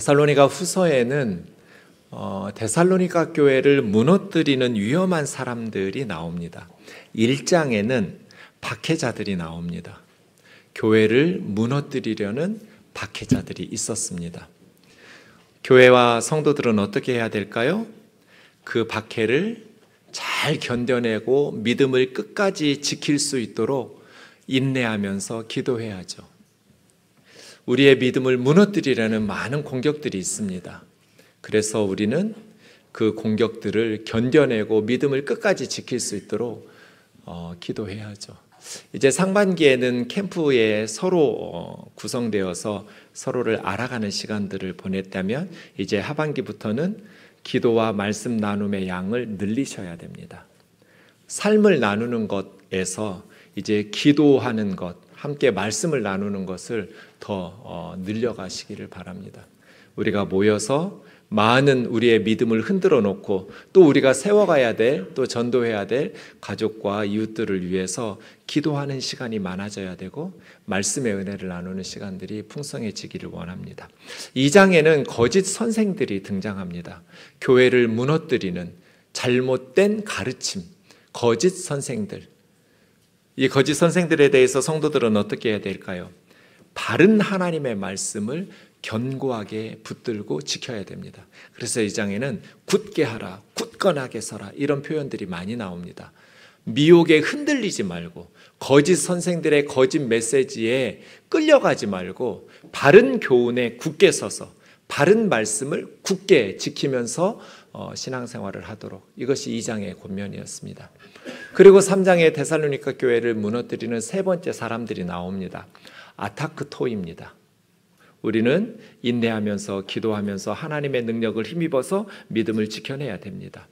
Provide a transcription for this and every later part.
데살로니가 후서에는 데살로니가 교회를 무너뜨리는 위험한 사람들이 나옵니다. 1장에는 박해자들이 나옵니다. 교회를 무너뜨리려는 박해자들이 있었습니다. 교회와 성도들은 어떻게 해야 될까요? 그 박해를 잘 견뎌내고 믿음을 끝까지 지킬 수 있도록 인내하면서 기도해야죠. 우리의 믿음을 무너뜨리려는 많은 공격들이 있습니다. 그래서 우리는 그 공격들을 견뎌내고 믿음을 끝까지 지킬 수 있도록 기도해야죠. 이제 상반기에는 캠프에 서로 구성되어서 서로를 알아가는 시간들을 보냈다면 이제 하반기부터는 기도와 말씀 나눔의 양을 늘리셔야 됩니다. 삶을 나누는 것에서 이제 기도하는 것, 함께 말씀을 나누는 것을 더 늘려가시기를 바랍니다. 우리가 모여서 많은 우리의 믿음을 흔들어 놓고 또 우리가 세워가야 될, 또 전도해야 될 가족과 이웃들을 위해서 기도하는 시간이 많아져야 되고 말씀의 은혜를 나누는 시간들이 풍성해지기를 원합니다. 2장에는 거짓 선생들이 등장합니다. 교회를 무너뜨리는 잘못된 가르침, 거짓 선생들. 이 거짓 선생들에 대해서 성도들은 어떻게 해야 될까요? 바른 하나님의 말씀을 견고하게 붙들고 지켜야 됩니다. 그래서 이 장에는 굳게 하라, 굳건하게 서라 이런 표현들이 많이 나옵니다. 미혹에 흔들리지 말고 거짓 선생들의 거짓 메시지에 끌려가지 말고 바른 교훈에 굳게 서서 바른 말씀을 굳게 지키면서 신앙생활을 하도록, 이것이 2장의 권면이었습니다. 그리고 3장에 데살로니가 교회를 무너뜨리는 세 번째 사람들이 나옵니다. 아타크토입니다. 우리는 인내하면서 기도하면서 하나님의 능력을 힘입어서 믿음을 지켜내야 됩니다.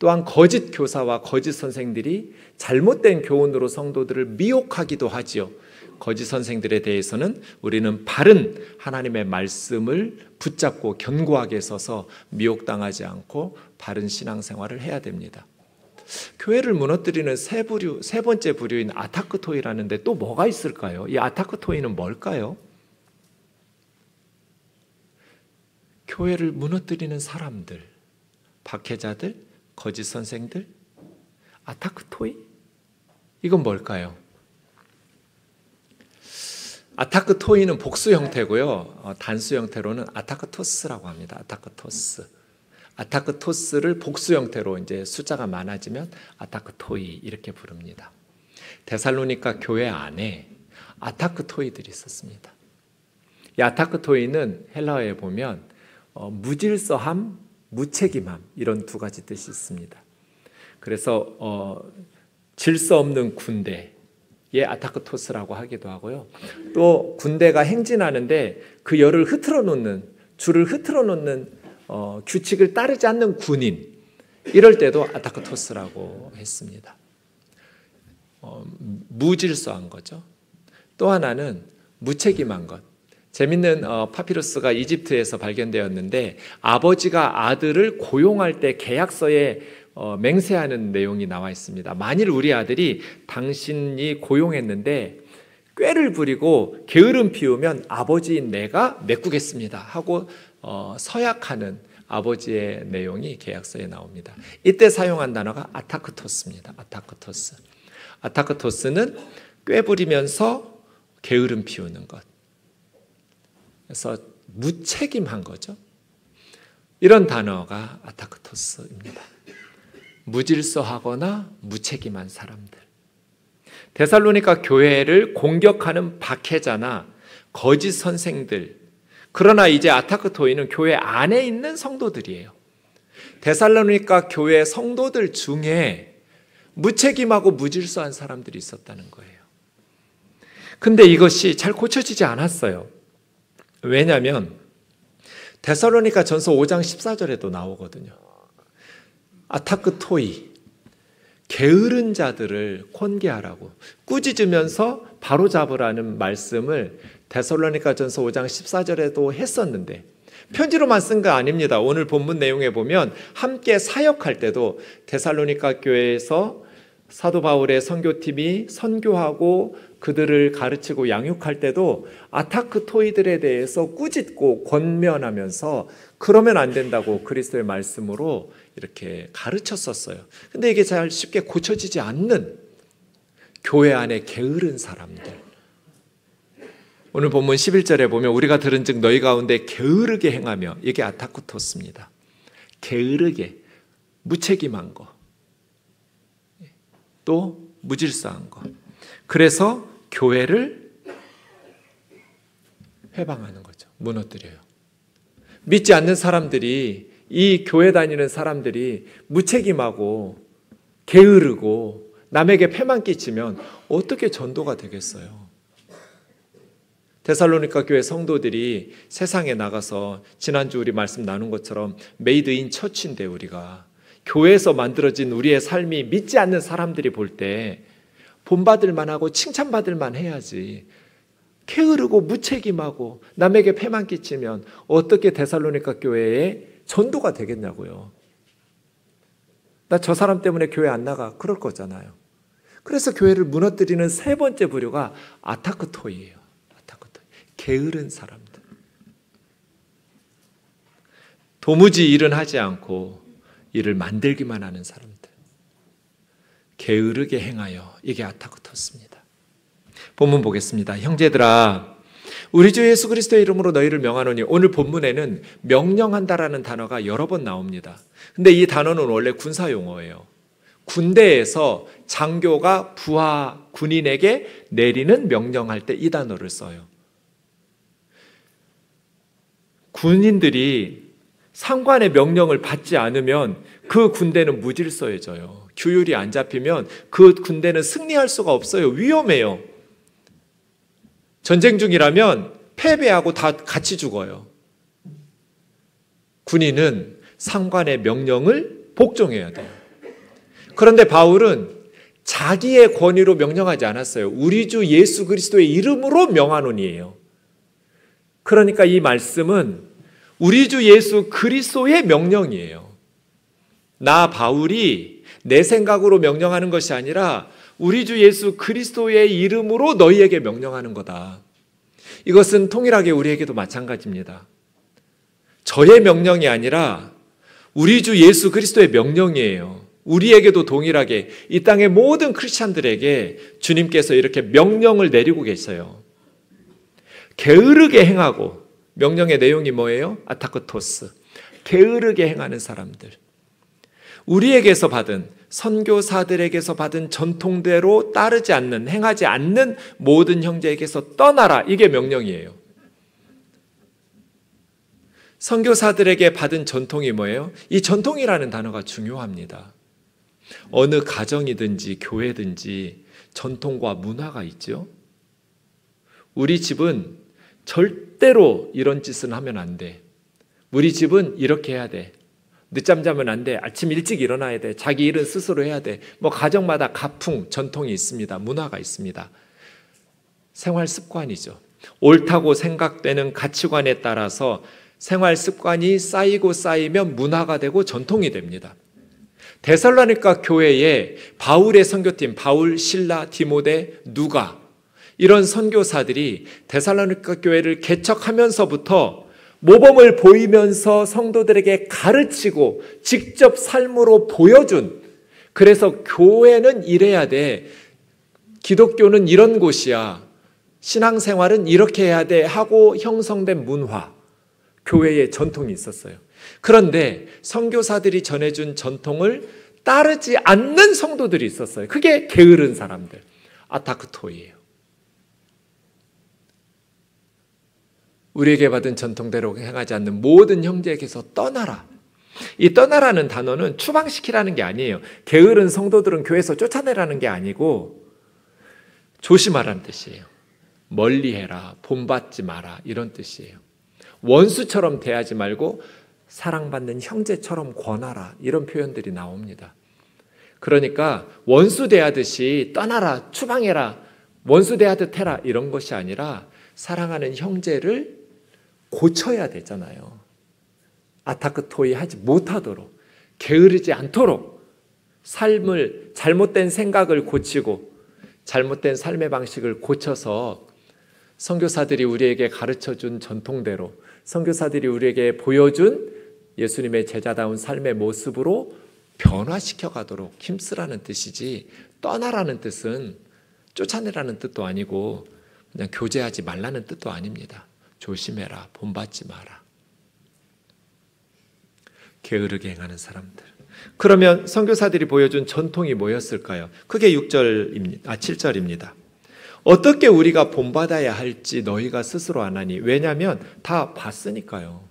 또한 거짓 교사와 거짓 선생들이 잘못된 교훈으로 성도들을 미혹하기도 하지요. 거짓 선생들에 대해서는 우리는 바른 하나님의 말씀을 붙잡고 견고하게 서서 미혹당하지 않고 바른 신앙생활을 해야 됩니다. 교회를 무너뜨리는 세 번째 부류인 아타크토이라는데 또 뭐가 있을까요? 이 아타크토이는 뭘까요? 교회를 무너뜨리는 사람들, 박해자들, 거짓 선생들, 아타크토이? 이건 뭘까요? 아타크토이는 복수 형태고요. 단수 형태로는 아타크토스라고 합니다. 아타크토스. 아타크토스를 복수 형태로 이제 숫자가 많아지면 아타크토이 이렇게 부릅니다. 데살로니가 교회 안에 아타크토이들이 있었습니다. 이 아타크토이는 헬라어에 보면 무질서함, 무책임함 이런 두 가지 뜻이 있습니다. 그래서 질서 없는 군대의 아타크토스라고 하기도 하고요. 또 군대가 행진하는데 그 열을 흐트러 놓는, 줄을 흐트러 놓는 규칙을 따르지 않는 군인, 이럴 때도 아타크토스라고 했습니다. 무질서한 거죠. 또 하나는 무책임한 것. 재밌는 파피루스가 이집트에서 발견되었는데 아버지가 아들을 고용할 때 계약서에 맹세하는 내용이 나와 있습니다. 만일 우리 아들이 당신이 고용했는데 꾀를 부리고 게으름 피우면 아버지인 내가 메꾸겠습니다 하고 서약하는 아버지의 내용이 계약서에 나옵니다. 이때 사용한 단어가 아타크토스입니다. 아타크토스. 아타크토스는 꾀 부리면서 게으름 피우는 것. 그래서 무책임한 거죠. 이런 단어가 아타크토스입니다. 무질서하거나 무책임한 사람들. 데살로니가 교회를 공격하는 박해자나 거짓 선생들. 그러나 이제 아타크토이는 교회 안에 있는 성도들이에요. 데살로니가 교회 성도들 중에 무책임하고 무질서한 사람들이 있었다는 거예요. 근데 이것이 잘 고쳐지지 않았어요. 왜냐하면 데살로니가 전서 5장 14절에도 나오거든요. 아타크토이, 게으른 자들을 권계하라고, 꾸짖으면서 바로잡으라는 말씀을 데살로니가 전서 5장 14절에도 했었는데 편지로만 쓴 거 아닙니다. 오늘 본문 내용에 보면 함께 사역할 때도 데살로니가 교회에서 사도 바울의 선교팀이 선교하고 그들을 가르치고 양육할 때도 아타크토이들에 대해서 꾸짖고 권면하면서 그러면 안 된다고 그리스도의 말씀으로 이렇게 가르쳤었어요. 근데 이게 잘 쉽게 고쳐지지 않는 교회 안에 게으른 사람들. 오늘 본문 11절에 보면 우리가 들은즉 너희 가운데 게으르게 행하며, 이게 아타쿠토스입니다. 게으르게, 무책임한 거, 또 무질서한 거. 그래서 교회를 회방하는 거죠. 무너뜨려요. 믿지 않는 사람들이, 이 교회 다니는 사람들이 무책임하고 게으르고 남에게 폐만 끼치면 어떻게 전도가 되겠어요? 데살로니가 교회 성도들이 세상에 나가서, 지난주 우리 말씀 나눈 것처럼 메이드 인 처치인데, 우리가 교회에서 만들어진 우리의 삶이 믿지 않는 사람들이 볼 때 본받을 만하고 칭찬받을 만해야지, 게으르고 무책임하고 남에게 폐만 끼치면 어떻게 데살로니가 교회에 전도가 되겠냐고요. 나 저 사람 때문에 교회 안 나가, 그럴 거잖아요. 그래서 교회를 무너뜨리는 세 번째 부류가 아타크토이예요. 게으른 사람들. 도무지 일은 하지 않고 일을 만들기만 하는 사람들. 게으르게 행하여, 이게 아타크토스입니다. 본문 보겠습니다. 형제들아, 우리 주 예수 그리스도의 이름으로 너희를 명하노니, 오늘 본문에는 명령한다라는 단어가 여러 번 나옵니다. 근데 이 단어는 원래 군사 용어예요. 군대에서 장교가 부하 군인에게 내리는 명령할 때 이 단어를 써요. 군인들이 상관의 명령을 받지 않으면 그 군대는 무질서해져요. 규율이 안 잡히면 그 군대는 승리할 수가 없어요. 위험해요. 전쟁 중이라면 패배하고 다 같이 죽어요. 군인은 상관의 명령을 복종해야 돼요. 그런데 바울은 자기의 권위로 명령하지 않았어요. 우리 주 예수 그리스도의 이름으로 명하노니예요. 그러니까 이 말씀은 우리 주 예수 그리스도의 명령이에요. 나 바울이 내 생각으로 명령하는 것이 아니라 우리 주 예수 그리스도의 이름으로 너희에게 명령하는 거다. 이것은 통일하게 우리에게도 마찬가지입니다. 저의 명령이 아니라 우리 주 예수 그리스도의 명령이에요. 우리에게도 동일하게 이 땅의 모든 크리스찬들에게 주님께서 이렇게 명령을 내리고 계세요. 게으르게 행하고, 명령의 내용이 뭐예요? 아타크토스. 게으르게 행하는 사람들. 우리에게서 받은, 선교사들에게서 받은 전통대로 따르지 않는, 행하지 않는 모든 형제에게서 떠나라. 이게 명령이에요. 선교사들에게 받은 전통이 뭐예요? 이 전통이라는 단어가 중요합니다. 어느 가정이든지 교회든지 전통과 문화가 있죠. 우리 집은 절대로 이런 짓은 하면 안 돼. 우리 집은 이렇게 해야 돼. 늦잠 자면 안 돼. 아침 일찍 일어나야 돼. 자기 일은 스스로 해야 돼. 가정마다 가풍, 전통이 있습니다. 문화가 있습니다. 생활 습관이죠. 옳다고 생각되는 가치관에 따라서 생활 습관이 쌓이고 쌓이면 문화가 되고 전통이 됩니다. 데살로니가 교회에 바울의 선교팀, 바울, 실라, 디모데, 누가, 이런 선교사들이 데살로니가 교회를 개척하면서부터 모범을 보이면서 성도들에게 가르치고 직접 삶으로 보여준, 그래서 교회는 이래야 돼, 기독교는 이런 곳이야, 신앙생활은 이렇게 해야 돼 하고 형성된 문화, 교회의 전통이 있었어요. 그런데 선교사들이 전해준 전통을 따르지 않는 성도들이 있었어요. 그게 게으른 사람들, 아타크토이예요. 우리에게 받은 전통대로 행하지 않는 모든 형제에게서 떠나라. 이 떠나라는 단어는 추방시키라는 게 아니에요. 게으른 성도들은 교회에서 쫓아내라는 게 아니고 조심하라는 뜻이에요. 멀리해라, 본받지 마라, 이런 뜻이에요. 원수처럼 대하지 말고 사랑받는 형제처럼 권하라, 이런 표현들이 나옵니다. 그러니까 원수 대하듯이 떠나라, 추방해라, 원수 대하듯 해라, 이런 것이 아니라 사랑하는 형제를 고쳐야 되잖아요. 아타크토이 하지 못하도록, 게으르지 않도록 삶을, 잘못된 생각을 고치고 잘못된 삶의 방식을 고쳐서 선교사들이 우리에게 가르쳐준 전통대로, 선교사들이 우리에게 보여준 예수님의 제자다운 삶의 모습으로 변화시켜 가도록 힘쓰라는 뜻이지, 떠나라는 뜻은 쫓아내라는 뜻도 아니고 그냥 교제하지 말라는 뜻도 아닙니다. 조심해라, 본받지 마라. 게으르게 행하는 사람들. 그러면 선교사들이 보여준 전통이 뭐였을까요? 그게 7절입니다. 어떻게 우리가 본받아야 할지 너희가 스스로 아나니. 왜냐하면 다 봤으니까요.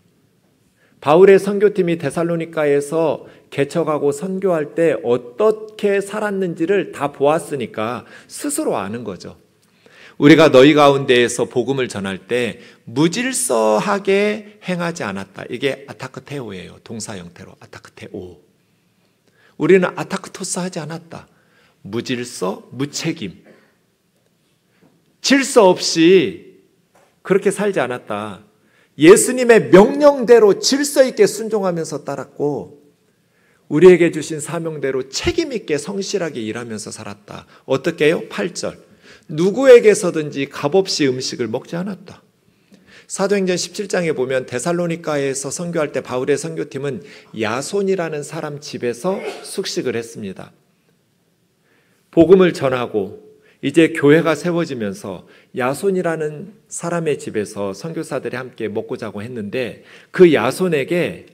바울의 선교팀이 데살로니가에서 개척하고 선교할 때 어떻게 살았는지를 다 보았으니까 스스로 아는 거죠. 우리가 너희 가운데에서 복음을 전할 때 무질서하게 행하지 않았다. 이게 아타크테오예요. 동사 형태로 아타크테오. 우리는 아타크토스 하지 않았다. 무질서, 무책임, 질서 없이 그렇게 살지 않았다. 예수님의 명령대로 질서 있게 순종하면서 따랐고 우리에게 주신 사명대로 책임 있게 성실하게 일하면서 살았다. 어떻게 해요? 8절. 누구에게서든지 값없이 음식을 먹지 않았다. 사도행전 17장에 보면 데살로니가에서 선교할 때 바울의 선교팀은 야손이라는 사람 집에서 숙식을 했습니다. 복음을 전하고 이제 교회가 세워지면서 야손이라는 사람의 집에서 선교사들이 함께 먹고 자고 했는데 그 야손에게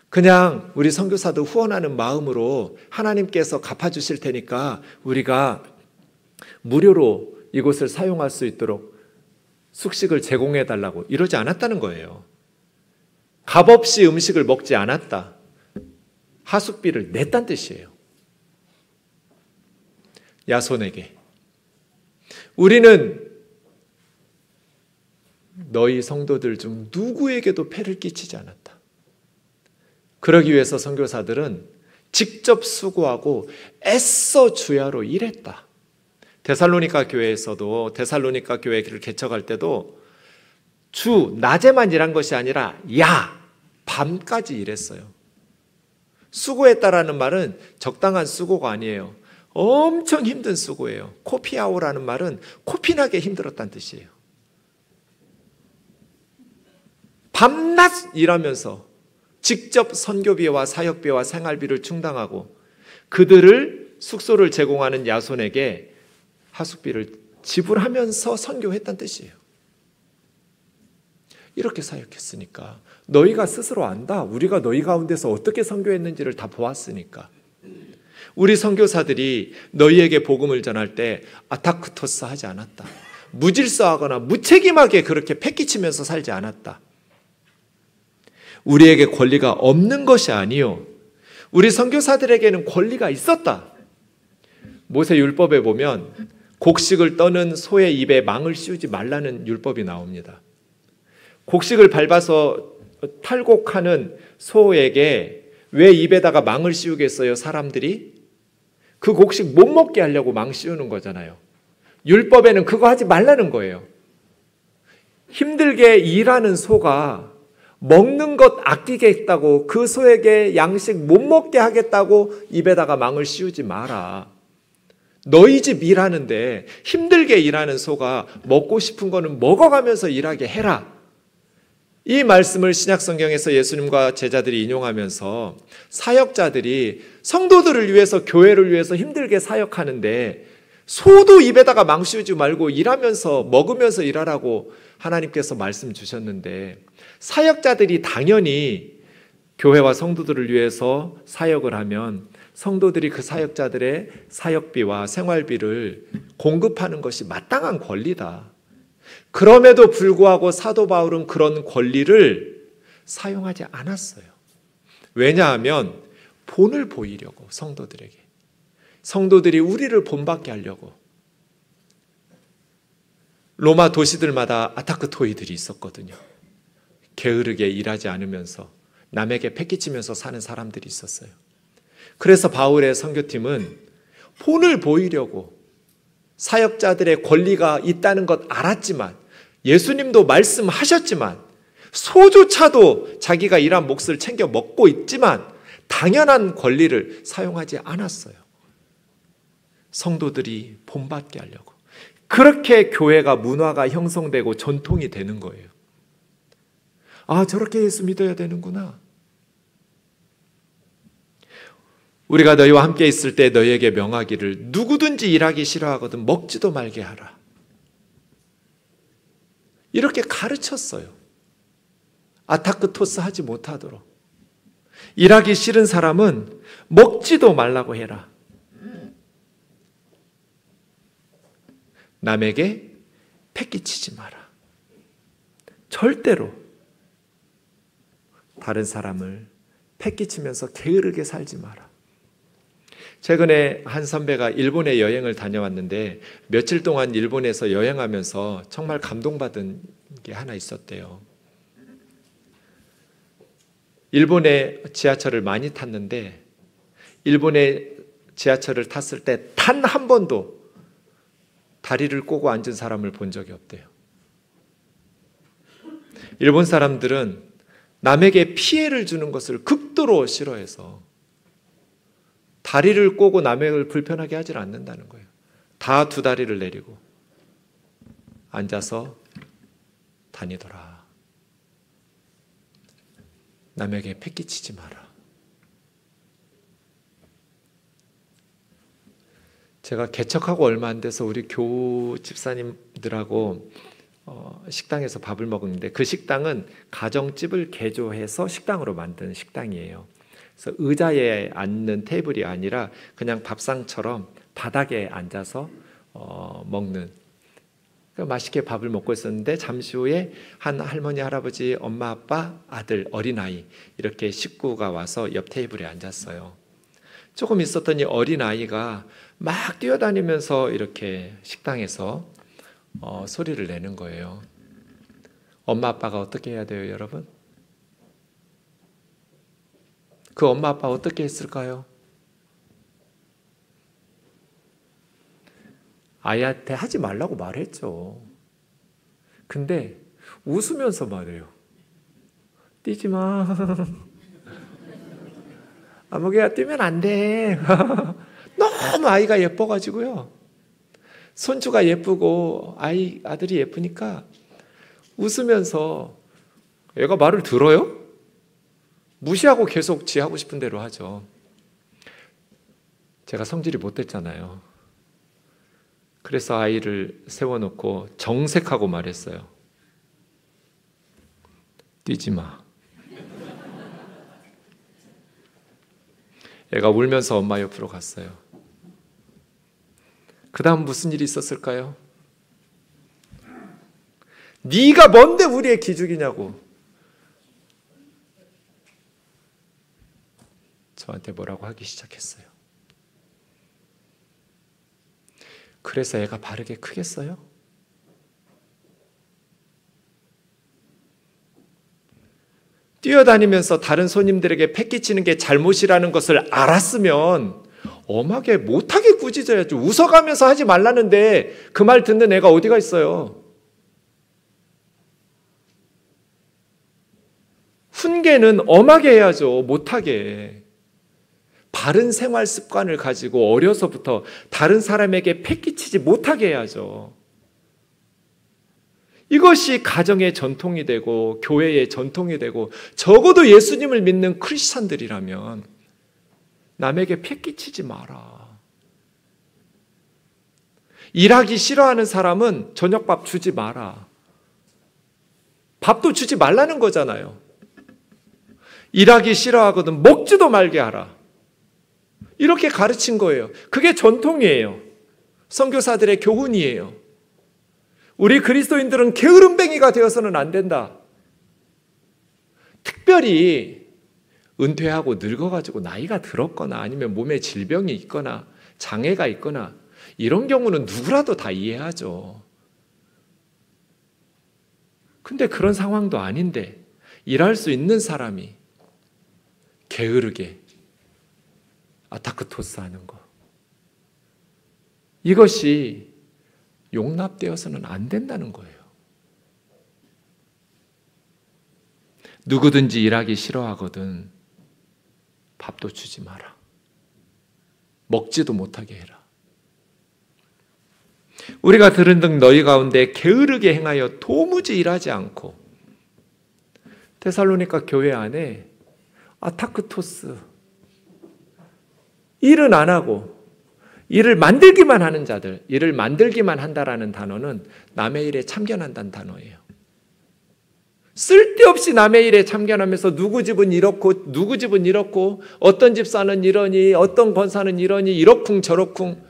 그냥 우리 선교사도 후원하는 마음으로 하나님께서 갚아주실 테니까 우리가 무료로 이곳을 사용할 수 있도록 숙식을 제공해 달라고 이러지 않았다는 거예요. 값없이 음식을 먹지 않았다. 하숙비를 냈다는 뜻이에요. 야손에게. 우리는 너희 성도들 중 누구에게도 폐를 끼치지 않았다. 그러기 위해서 선교사들은 직접 수고하고 애써 주야로 일했다. 데살로니가 교회에서도 데살로니가 교회를 개척할 때도 주 낮에만 일한 것이 아니라 밤까지 일했어요. 수고했다라는 말은 적당한 수고가 아니에요. 엄청 힘든 수고예요. 코피아오라는 말은 코피나게 힘들었다는 뜻이에요. 밤낮 일하면서 직접 선교비와 사역비와 생활비를 충당하고 그들을 숙소를 제공하는 야손에게 하숙비를 지불하면서 선교했다는 뜻이에요. 이렇게 사역했으니까 너희가 스스로 안다. 우리가 너희 가운데서 어떻게 선교했는지를 다 보았으니까. 우리 선교사들이 너희에게 복음을 전할 때 아타크토스 하지 않았다. 무질서하거나 무책임하게 그렇게 패기치면서 살지 않았다. 우리에게 권리가 없는 것이 아니요. 우리 선교사들에게는 권리가 있었다. 모세 율법에 보면 곡식을 떠는 소의 입에 망을 씌우지 말라는 율법이 나옵니다. 곡식을 밟아서 탈곡하는 소에게 왜 입에다가 망을 씌우겠어요? 사람들이 그 곡식 못 먹게 하려고 망 씌우는 거잖아요. 율법에는 그거 하지 말라는 거예요. 힘들게 일하는 소가 먹는 것 아끼겠다고 그 소에게 양식 못 먹게 하겠다고 입에다가 망을 씌우지 마라. 너희 집 일하는데 힘들게 일하는 소가 먹고 싶은 거는 먹어가면서 일하게 해라. 이 말씀을 신약성경에서 예수님과 제자들이 인용하면서 사역자들이 성도들을 위해서 교회를 위해서 힘들게 사역하는데 소도 입에다가 망 씌우지 말고 일하면서 먹으면서 일하라고 하나님께서 말씀 주셨는데 사역자들이 당연히 교회와 성도들을 위해서 사역을 하면 성도들이 그 사역자들의 사역비와 생활비를 공급하는 것이 마땅한 권리다. 그럼에도 불구하고 사도 바울은 그런 권리를 사용하지 않았어요. 왜냐하면 본을 보이려고 성도들에게. 성도들이 우리를 본받게 하려고. 로마 도시들마다 아타크토이들이 있었거든요. 게으르게 일하지 않으면서 남에게 패기치면서 사는 사람들이 있었어요. 그래서 바울의 선교팀은 본을 보이려고 사역자들의 권리가 있다는 것 알았지만 예수님도 말씀하셨지만 소조차도 자기가 일한 몫을 챙겨 먹고 있지만 다 당연한 권리를 사용하지 않았어요. 성도들이 본받게 하려고. 그렇게 교회가 문화가 형성되고 전통이 되는 거예요. 아, 저렇게 예수 믿어야 되는구나. 우리가 너희와 함께 있을 때 너희에게 명하기를 누구든지 일하기 싫어하거든 먹지도 말게 하라. 이렇게 가르쳤어요. 아타크토스 하지 못하도록. 일하기 싫은 사람은 먹지도 말라고 해라. 남에게 패기치지 마라. 절대로 다른 사람을 패기치면서 게으르게 살지 마라. 최근에 한 선배가 일본에 여행을 다녀왔는데 며칠 동안 일본에서 여행하면서 정말 감동받은 게 하나 있었대요. 일본의 지하철을 많이 탔는데 일본의 지하철을 탔을 때 단 한 번도 다리를 꼬고 앉은 사람을 본 적이 없대요. 일본 사람들은 남에게 피해를 주는 것을 극도로 싫어해서 다리를 꼬고 남을 불편하게 하질 않는다는 거예요. 다 두 다리를 내리고 앉아서 다니더라. 남에게 패기치지 마라. 제가 개척하고 얼마 안 돼서 우리 교우 집사님들하고 식당에서 밥을 먹었는데 그 식당은 가정집을 개조해서 식당으로 만든 식당이에요. 그래서 의자에 앉는 테이블이 아니라 그냥 밥상처럼 바닥에 앉아서 먹는, 맛있게 밥을 먹고 있었는데 잠시 후에 한 할머니, 할아버지, 엄마, 아빠, 아들, 어린아이 이렇게 식구가 와서 옆 테이블에 앉았어요. 조금 있었더니 어린아이가 막 뛰어다니면서 이렇게 식당에서 소리를 내는 거예요. 엄마 아빠가 어떻게 해야 돼요, 여러분? 그 엄마 아빠 어떻게 했을까요? 아이한테 하지 말라고 말했죠. 근데 웃으면서 말해요. 뛰지 마. 아무개야 뛰면 안 돼. 너무 아이가 예뻐가지고요. 손주가 예쁘고 아들이 예쁘니까 웃으면서, 애가 말을 들어요? 무시하고 계속 지 하고 싶은 대로 하죠. 제가 성질이 못됐잖아요. 그래서 아이를 세워놓고 정색하고 말했어요. 뛰지 마. 애가 울면서 엄마 옆으로 갔어요. 그 다음 무슨 일이 있었을까요? 네가 뭔데 우리의 기죽이냐고 저한테 뭐라고 하기 시작했어요. 그래서 애가 바르게 크겠어요? 뛰어다니면서 다른 손님들에게 패기치는 게 잘못이라는 것을 알았으면 엄하게 못하게 꾸짖어야죠. 웃어가면서 하지 말라는데 그 말 듣는 애가 어디가 있어요? 훈계는 엄하게 해야죠. 못하게. 바른 생활 습관을 가지고 어려서부터 다른 사람에게 패기치지 못하게 해야죠. 이것이 가정의 전통이 되고 교회의 전통이 되고 적어도 예수님을 믿는 크리스찬들이라면 남에게 패기치지 마라. 일하기 싫어하는 사람은 저녁밥 주지 마라. 밥도 주지 말라는 거잖아요. 일하기 싫어하거든 먹지도 말게 하라. 이렇게 가르친 거예요. 그게 전통이에요. 선교사들의 교훈이에요. 우리 그리스도인들은 게으름뱅이가 되어서는 안 된다. 특별히 은퇴하고 늙어가지고 나이가 들었거나 아니면 몸에 질병이 있거나 장애가 있거나 이런 경우는 누구라도 다 이해하죠. 근데 그런 상황도 아닌데 일할 수 있는 사람이 게으르게 아타크토스 하는 거, 이것이 용납되어서는 안 된다는 거예요. 누구든지 일하기 싫어하거든 밥도 주지 마라. 먹지도 못하게 해라. 우리가 들은 등 너희 가운데 게으르게 행하여 도무지 일하지 않고. 데살로니가 교회 안에 아타크토스, 일은 안 하고 일을 만들기만 하는 자들, 일을 만들기만 한다라는 단어는 남의 일에 참견한다는 단어예요. 쓸데없이 남의 일에 참견하면서 누구 집은 이렇고 누구 집은 이렇고 어떤 집사는 이러니 어떤 권사는 이러니 이러쿵 저러쿵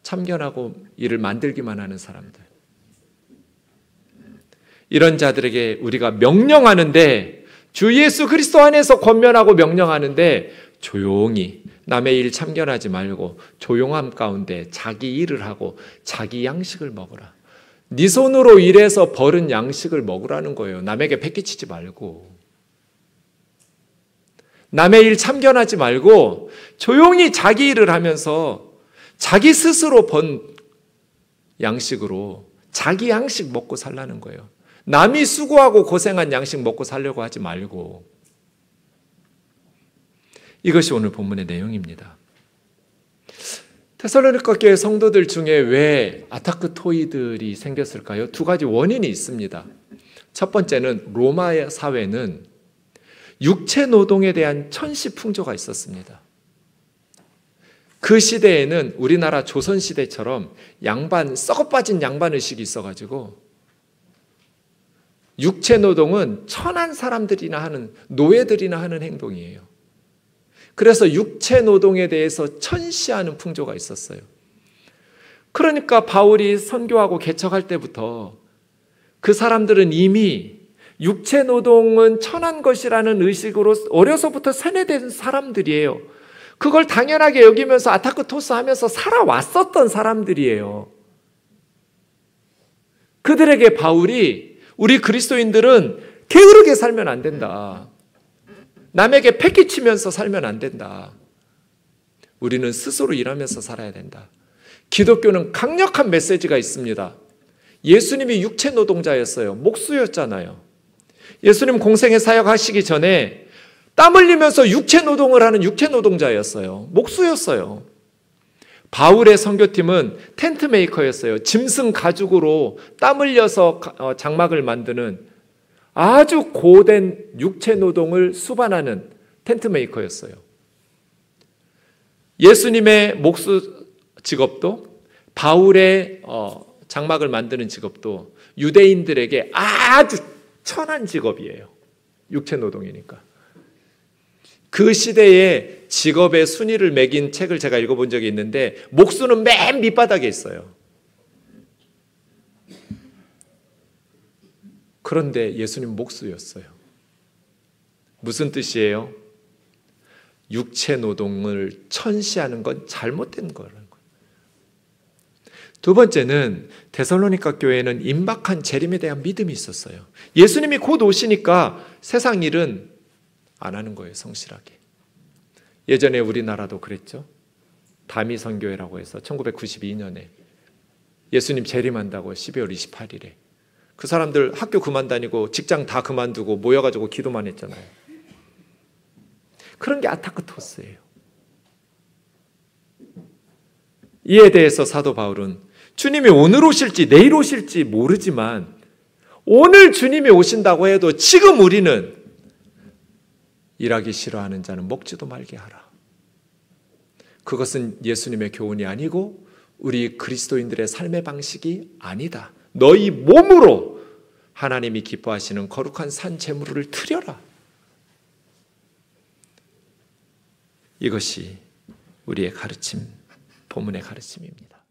참견하고 일을 만들기만 하는 사람들. 이런 자들에게 우리가 명령하는데, 주 예수 그리스도 안에서 권면하고 명령하는데 조용히 남의 일 참견하지 말고 조용함 가운데 자기 일을 하고 자기 양식을 먹으라. 네 손으로 일해서 벌은 양식을 먹으라는 거예요. 남에게 패기치지 말고. 남의 일 참견하지 말고 조용히 자기 일을 하면서 자기 스스로 번 양식으로 자기 양식 먹고 살라는 거예요. 남이 수고하고 고생한 양식 먹고 살려고 하지 말고. 이것이 오늘 본문의 내용입니다. 데살로니가 교회 성도들 중에 왜 아타크토이들이 생겼을까요? 두 가지 원인이 있습니다. 첫 번째는 로마 사회는 육체 노동에 대한 천시 풍조가 있었습니다. 그 시대에는 우리나라 조선시대처럼 썩어빠진 양반의식이 있어가지고 육체 노동은 천한 사람들이나 하는, 노예들이나 하는 행동이에요. 그래서 육체 노동에 대해서 천시하는 풍조가 있었어요. 그러니까 바울이 선교하고 개척할 때부터 그 사람들은 이미 육체 노동은 천한 것이라는 의식으로 어려서부터 세뇌된 사람들이에요. 그걸 당연하게 여기면서 아타크토스 하면서 살아왔었던 사람들이에요. 그들에게 바울이 우리 그리스도인들은 게으르게 살면 안 된다. 남에게 패기치면서 살면 안 된다. 우리는 스스로 일하면서 살아야 된다. 기독교는 강력한 메시지가 있습니다. 예수님이 육체 노동자였어요. 목수였잖아요. 예수님 공생애 사역하시기 전에 땀 흘리면서 육체 노동을 하는 육체 노동자였어요. 목수였어요. 바울의 선교팀은 텐트 메이커였어요. 짐승 가죽으로 땀 흘려서 장막을 만드는 아주 고된 육체 노동을 수반하는 텐트 메이커였어요. 예수님의 목수 직업도, 바울의 장막을 만드는 직업도 유대인들에게 아주 천한 직업이에요. 육체 노동이니까. 그 시대의 직업의 순위를 매긴 책을 제가 읽어본 적이 있는데 목수는 맨 밑바닥에 있어요. 그런데 예수님 목수였어요. 무슨 뜻이에요? 육체 노동을 천시하는 건 잘못된 거라는 거예요. 두 번째는 데살로니가 교회는 임박한 재림에 대한 믿음이 있었어요. 예수님이 곧 오시니까 세상 일은 안 하는 거예요, 성실하게. 예전에 우리나라도 그랬죠. 다미선교회라고 해서 1992년에 예수님 재림한다고 12월 28일에 그 사람들 학교 그만 다니고 직장 다 그만두고 모여가지고 기도만 했잖아요. 그런 게 아타크토스예요. 이에 대해서 사도 바울은 주님이 오늘 오실지 내일 오실지 모르지만 오늘 주님이 오신다고 해도 지금 우리는 일하기 싫어하는 자는 먹지도 말게 하라. 그것은 예수님의 교훈이 아니고 우리 그리스도인들의 삶의 방식이 아니다. 너희 몸으로 하나님이 기뻐하시는 거룩한 산 제물을 드려라. 이것이 우리의 가르침, 본문의 가르침입니다.